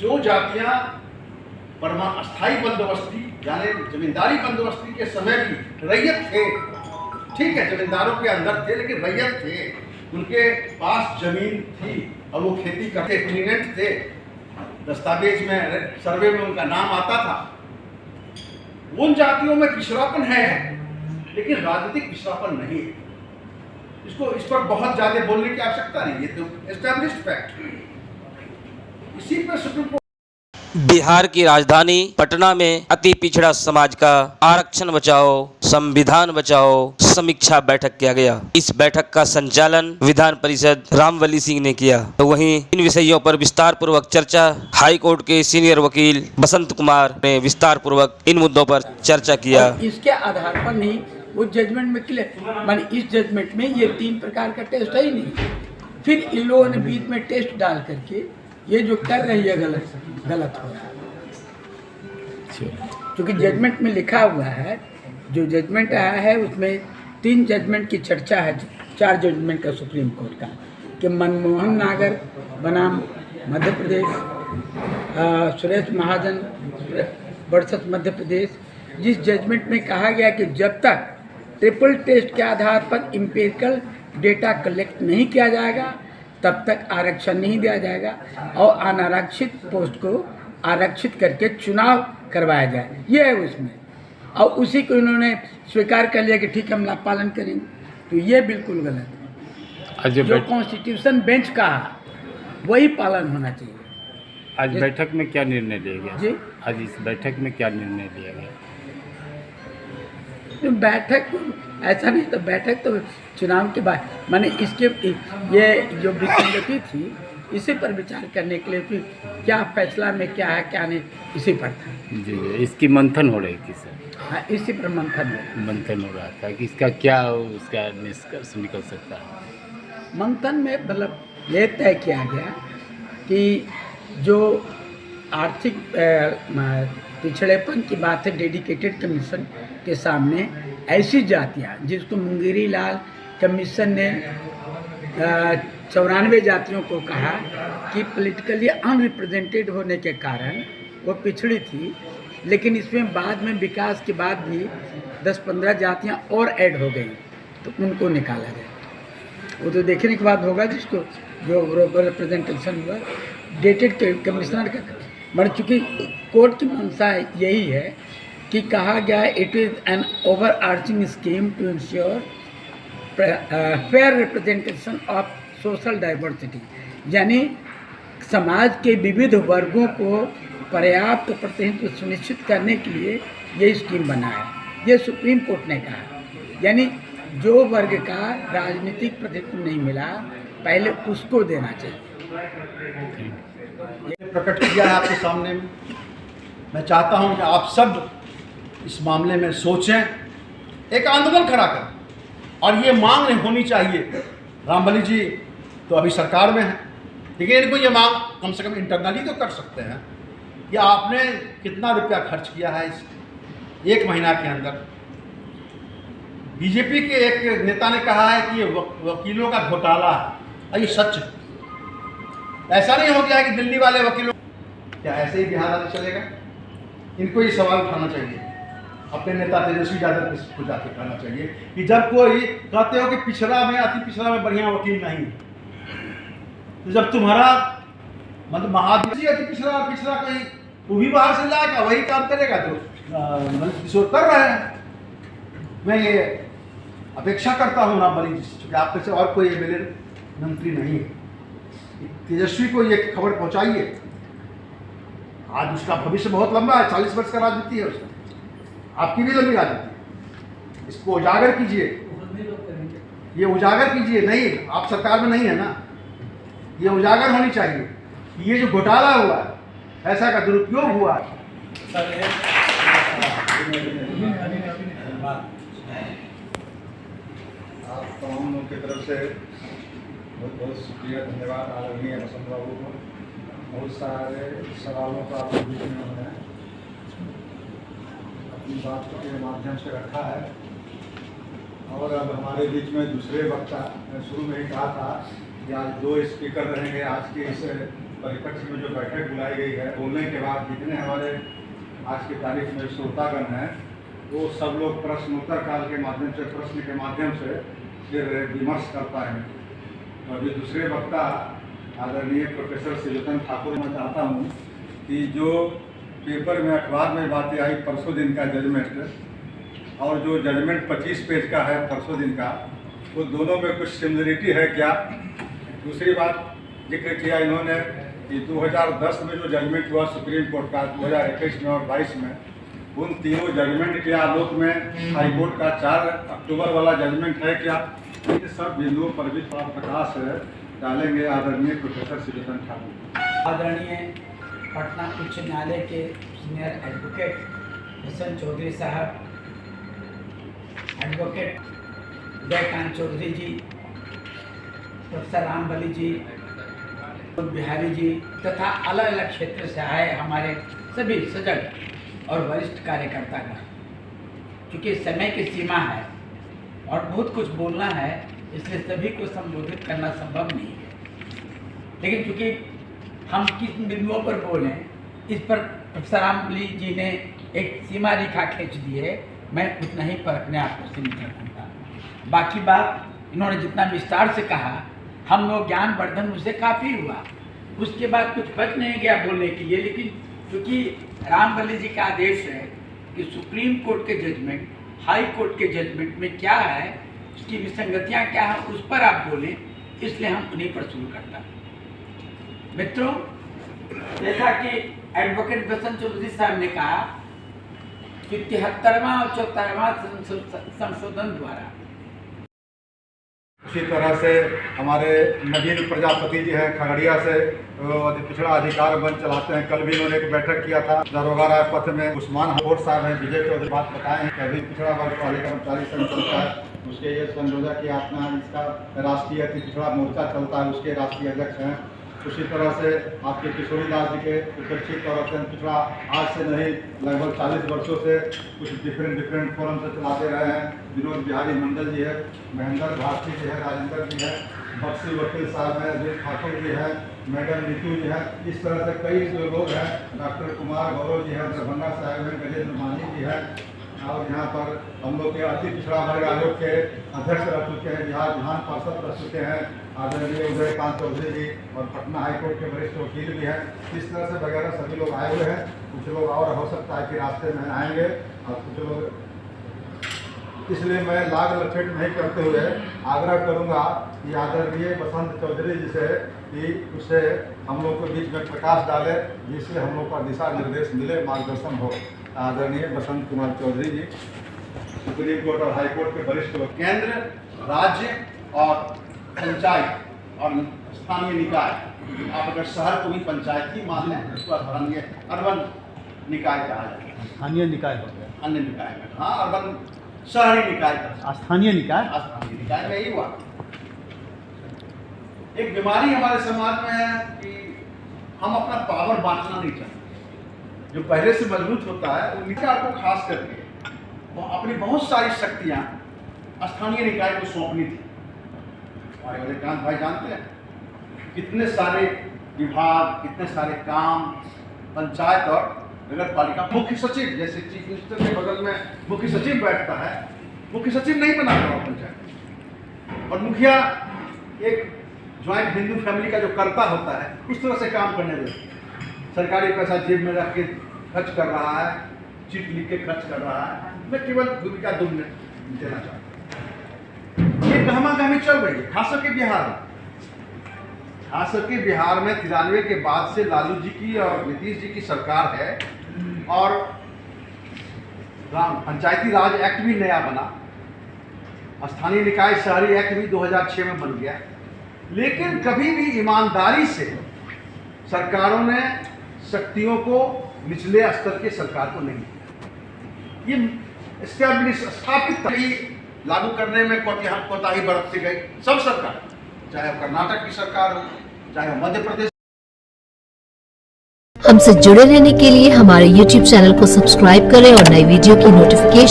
जो जातियां अस्थायी बंदोबस्ती यानी जमींदारी बंदोबस्ती के समय भी रैयत थे, ठीक है, जमींदारों के अंदर थे लेकिन रैयत थे, उनके पास जमीन थी और वो खेती करते एग्रीमेंट थे, दस्तावेज में सर्वे में उनका नाम आता था। उन जातियों में पिछड़ापन है लेकिन राजनीतिक पिछड़ापन नहीं है। इस पर बहुत ज्यादा बोलने की आवश्यकता नहीं, ये तो एस्टैब्लिश्ड फैक्ट है। इसी पर सुप्रीम कोर्ट बिहार की राजधानी पटना में अति पिछड़ा समाज का आरक्षण बचाओ संविधान बचाओ समीक्षा बैठक किया गया। इस बैठक का संचालन विधान परिषद रामवली सिंह ने किया। तो वहीं इन विषयों पर विस्तार पूर्वक चर्चा हाई कोर्ट के सीनियर वकील बसंत कुमार ने विस्तार पूर्वक इन मुद्दों पर चर्चा किया। इसके आधार पर नहीं वो जजमेंट में क्लियर, माने इस जजमेंट में ये 3 प्रकार का टेस्ट है ही नहीं। फिर इन लोगों ने बीच में टेस्ट डाल करके ये जो कर रही है गलत हो रहा है, क्योंकि जजमेंट में लिखा हुआ है, जो जजमेंट आया है उसमें 3 जजमेंट की चर्चा है, 4 जजमेंट का सुप्रीम कोर्ट का, कि मनमोहन नागर बनाम मध्य प्रदेश, सुरेश महाजन वर्सेस मध्य प्रदेश, जिस जजमेंट में कहा गया कि जब तक ट्रिपल टेस्ट के आधार पर एम्पिरिकल डेटा कलेक्ट नहीं किया जाएगा तब तक आरक्षण नहीं दिया जाएगा और अनारक्षित पोस्ट को आरक्षित करके चुनाव करवाया जाए, ये है उसमें। और उसी को इन्होंने स्वीकार कर लिया कि ठीक है हम लाभ पालन करेंगे, तो ये बिल्कुल गलत है। जो कॉन्स्टिट्यूशन बेंच का वही पालन होना चाहिए। आज बैठक में क्या निर्णय लिया गया जी? आज इस बैठक में क्या निर्णय लिया गया? तो बैठक ऐसा नहीं, तो बैठक तो चुनाव के बाद, माने इसके ये जो विसंगति थी इसी पर विचार करने के लिए कि क्या फैसला में क्या है क्या नहीं, इसी पर था। जी, इसकी मंथन हो रही थी सर? हाँ, इसी पर मंथन हो रहा था कि इसका क्या उसका निष्कर्ष निकल सकता है। मंथन में मतलब ये तय किया गया कि जो आर्थिक पिछड़ेपन की बात है, डेडिकेटेड कमीशन के सामने ऐसी जातियाँ जिसको मुंगेरी लाल कमीशन ने 94 जातियों को कहा कि पॉलिटिकली अनरिप्रेजेंटेड होने के कारण वो पिछड़ी थी, लेकिन इसमें बाद में विकास के बाद भी 10-15 जातियाँ और ऐड हो गई, तो उनको निकाला गया। वो तो देखने के बाद होगा जिसको जो रिप्रेजेंटेशन हुआ डेटेड कमिश्नर का, मतलब चूँकि कोर्ट की मंशा यही है कि कहा गया it is an overarching scheme to ensure fair representation of social diversity, यानी समाज के विविध वर्गों को पर्याप्त प्रतिनिधित्व सुनिश्चित करने के लिए ये स्कीम बना है। ये सुप्रीम कोर्ट ने कहा, यानी जो वर्ग का राजनीतिक प्रतिनिधित्व नहीं मिला पहले उसको देना चाहिए। ये प्रकट किया है आपके सामने। मैं चाहता हूं कि आप सब इस मामले में सोचें, एक आंदोलन खड़ा करें, और ये मांग होनी चाहिए। रामबली जी तो अभी सरकार में है, लेकिन इनको ये मांग कम से कम इंटरनली तो कर सकते हैं कि आपने कितना रुपया खर्च किया है इस 1 महीना के अंदर। बीजेपी के एक नेता ने कहा है कि ये वकीलों का घोटाला है, और ये सच है। ऐसा नहीं हो गया है कि दिल्ली वाले वकीलों, क्या ऐसे ही बिहार राज्य चलेगा? इनको ये सवाल उठाना चाहिए, अपने नेता तेजस्वी यादव को जाके कहना चाहिए कि जब कोई कहते हो कि पिछड़ा में अति पिछड़ा में बढ़िया वकील नहीं, तो जब तुम्हारा मतलब महाधिपति अति पिछड़ा कहीं वो भी बाहर से लाएगा वही काम करेगा, तो मतलब किशोर कर रहे हैं। मैं ये अपेक्षा करता हूँ रामबली जी से, क्योंकि आप में से और कोई एमएलए मंत्री नहीं है, तेजस्वी को ये खबर पहुंचाइए। आज उसका भविष्य बहुत लंबा है, 40 वर्ष का राजनीति है उसका, आपकी भी लंबी राजनीति है। इसको उजागर कीजिए, ये उजागर कीजिए। नहीं, आप सरकार में नहीं है ना, ये उजागर होनी चाहिए कि ये जो घोटाला हुआ है, पैसा का दुरुपयोग हुआ है। आप तमाम लोगों की तरफ से बहुत बहुत शुक्रिया, धन्यवाद आदरणीय बसंत बाबू को। बहुत सारे सवालों का आप बीच में उन्होंने अपनी बात के माध्यम से रखा है, और अब हमारे बीच में दूसरे वक्ता, मैं शुरू में ही कहा था कि आज 2 स्पीकर रहेंगे आज के इस परिपक्ष में जो बैठक बुलाई गई है, बोलने के बाद जितने हमारे आज की तारीख में श्रोतागण हैं, वो सब लोग प्रश्नोत्तर काल के माध्यम से, प्रश्न के माध्यम से फिर विमर्श कर पाएंगे। तो अभी दूसरे वक्ता आदरणीय प्रोफेसर शिवरतन ठाकुर, मैं चाहता हूँ कि जो पेपर में, अखबार में बातें आई परसों दिन का जजमेंट और जो जजमेंट 25 पेज का है परसों दिन का, वो दोनों में कुछ सिमिलरिटी है क्या? दूसरी बात जिक्र किया इन्होंने कि 2010 में जो जजमेंट हुआ सुप्रीम कोर्ट का 2021 में और 22 में, उन तीनों जजमेंट के आलोक में हाईकोर्ट का 4 अक्टूबर वाला जजमेंट है क्या? इन सब बिंदुओं पर भी थोड़ा प्रकाश डालेंगे आदरणीय प्रोफेसर शिवरतन ठाकुर। आदरणीय पटना उच्च न्यायालय के सीनियर एडवोकेट हसन चौधरी साहब, एडवोकेट जयकांत चौधरी जी, प्रोफेसर रामबली जी, बिहारी जी तथा अलग अलग क्षेत्र से आए हमारे सभी सजग और वरिष्ठ कार्यकर्ता का, क्योंकि समय की सीमा है और बहुत कुछ बोलना है, इसलिए सभी को संबोधित करना संभव नहीं है। लेकिन चूँकि हम किस बिंदुओं पर बोलें, इस पर प्रोफेसर रामबली जी ने एक सीमा रेखा खींच दी है, मैं उतना ही पर अपने आप को सीमित रखूँगा। बाकी बात इन्होंने जितना विस्तार से कहा, हम लोग ज्ञानवर्धन मुझसे काफ़ी हुआ, उसके बाद कुछ बच नहीं गया बोलने के लिए। लेकिन क्योंकि रामबली जी का आदेश है कि सुप्रीम कोर्ट के जजमेंट, हाई कोर्ट के जजमेंट में क्या है, उसकी विसंगतियाँ क्या हैं, उस पर आप बोलें, इसलिए हम उन्हीं पर शुरू करता हैं। मित्रों, जैसा कि एडवोकेट बसंत चौधरी साहब ने कहा कि 73वां और 74वां संशोधन द्वारा, उसी तरह से हमारे नवीन प्रजापति जी हैं खगड़िया से, पिछड़ा अधिकार मंच चलाते हैं। कल भी इन्होंने एक बैठक किया था दरोगा राय पथ में। उस्मान हकोट साहब हैं, विजय चौधरी बात बताएं कि अभी पिछड़ा वर्ग वाले कर्मचारी संघ चलता है, उसके ये संयोजक की अपना इसका राष्ट्रीय अति पिछड़ा मोर्चा चलता है, उसके राष्ट्रीय अध्यक्ष हैं। उसी तरह से आपके किशोरी दास जी के उपेक्षित और अत्यंत पिछड़ा आज से नहीं लगभग 40 वर्षों से कुछ डिफरेंट फोरम से चलाते रहे हैं। विनोद बिहारी मंडल जी है, महेंद्र भारती जी है, राजेंद्र जी है, बक्सी वकील साहब हैं, अजय ठाकुर जी हैं, मैडम नीतू जी हैं। इस तरह से कई जो लोग हैं, डॉक्टर कुमार गौरव जी हैं, दरभंगा साहब हैं, गजेंद्र मानी जी हैं, और यहाँ पर हम लोग के अति पिछड़ा वर्ग आयोग के अध्यक्ष रह चुके हैं, बिहार विधान पार्षद रह चुके हैं आदरणीय उदयकांत चौधरी जी, और पटना हाईकोर्ट के वरिष्ठ वकील भी हैं। इस तरह से वगैरह सभी लोग आए हुए हैं। कुछ लोग और हो सकता है कि रास्ते में आएंगे और कुछ लोग, इसलिए मैं लाग लपेट नहीं करते हुए आग्रह करूंगा कि आदरणीय बसंत चौधरी जी से कि उससे हम लोग के बीच में प्रकाश डाले, जिससे हम लोग का दिशा निर्देश मिले, मार्गदर्शन हो। आदरणीय बसंत कुमार चौधरी जी, सुप्रीम कोर्ट और हाई कोर्ट के वरिष्ठ वकील। केंद्र, राज्य और पंचायत और स्थानीय निकाय, आप अगर शहर को भी पंचायत ही मान लें, उसको स्थानीय अर्बन निकाय कहा जाता है। स्थानीय निकाय हो गया, अन्य निकाय में, हाँ, अर्बन शहरी निकाय का, स्थानीय निकाय में यही हुआ। एक बीमारी हमारे समाज में है कि हम अपना पावर बांटना नहीं चाहते। जो पहले से मजबूत होता है, वो निकाय को खास करके वो अपनी बहुत सारी शक्तियां स्थानीय निकाय को सौंपनी थी। हमारे उदयकांत भाई जानते हैं कितने सारे विभाग, कितने सारे काम पंचायत और नगर पालिका, मुख्य सचिव जैसे चीफ मिनिस्टर के बगल में मुख्य सचिव बैठता है, मुख्य सचिव नहीं बना रहा पंचायत, और मुखिया एक ज्वाइंट हिंदू फैमिली का जो कर्ता होता है, उस तरह से काम करने देते। सरकारी पैसा जेब में रख के खर्च कर रहा है, चिट लिख के खर्च कर रहा है। मैं केवल भूमिका 2 मिनट देना चाहता हूँ। ये गहमा-गहमी चल रही है, खास करके बिहार में। खास करके बिहार में 93 के बाद से लालू जी की और नीतीश जी की सरकार है, और पंचायती राज एक्ट भी नया बना, स्थानीय निकाय शहरी एक्ट भी 2006 में बन गया। लेकिन कभी भी ईमानदारी से सरकारों ने शक्तियों को निचले स्तर के सरकार को नहीं दिया। ये स्थापित लागू करने में कोताही बरतती गई सब सरकार, चाहे वो कर्नाटक की सरकार हो, चाहे वो मध्य प्रदेश। हमसे जुड़े रहने के लिए हमारे YouTube चैनल को सब्सक्राइब करें और नई वीडियो की नोटिफिकेशन